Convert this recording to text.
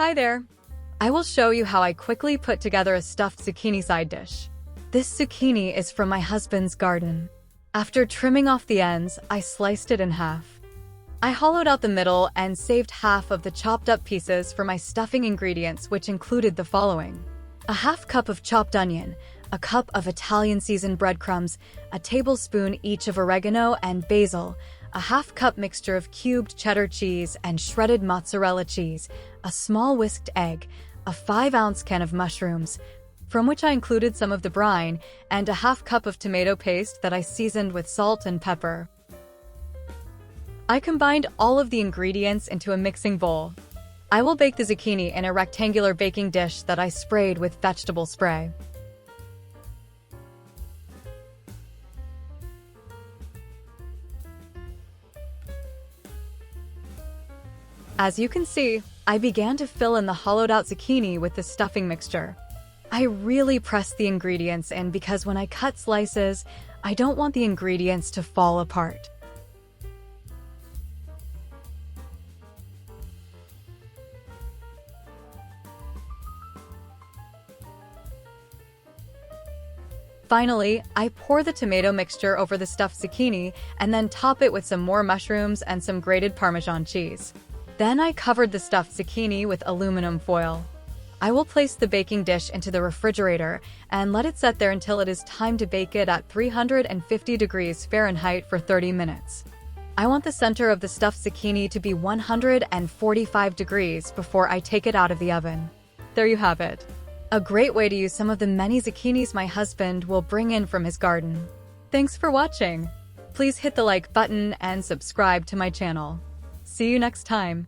Hi there! I will show you how I quickly put together a stuffed zucchini side dish. This zucchini is from my husband's garden. After trimming off the ends, I sliced it in half. I hollowed out the middle and saved half of the chopped up pieces for my stuffing ingredients, which included the following: a half cup of chopped onion, a cup of Italian seasoned breadcrumbs, a tablespoon each of oregano and basil, a half cup mixture of cubed cheddar cheese and shredded mozzarella cheese, a small whisked egg, a 5-ounce can of mushrooms, from which I included some of the brine, and a half cup of tomato paste that I seasoned with salt and pepper. I combined all of the ingredients into a mixing bowl. I will bake the zucchini in a rectangular baking dish that I sprayed with vegetable spray. As you can see, I began to fill in the hollowed-out zucchini with the stuffing mixture. I really pressed the ingredients in because when I cut slices, I don't want the ingredients to fall apart. Finally, I pour the tomato mixture over the stuffed zucchini and then top it with some more mushrooms and some grated Parmesan cheese. Then I covered the stuffed zucchini with aluminum foil. I will place the baking dish into the refrigerator and let it set there until it is time to bake it at 350 degrees Fahrenheit for 30 minutes. I want the center of the stuffed zucchini to be 145 degrees before I take it out of the oven. There you have it. A great way to use some of the many zucchinis my husband will bring in from his garden. Thanks for watching. Please hit the like button and subscribe to my channel. See you next time.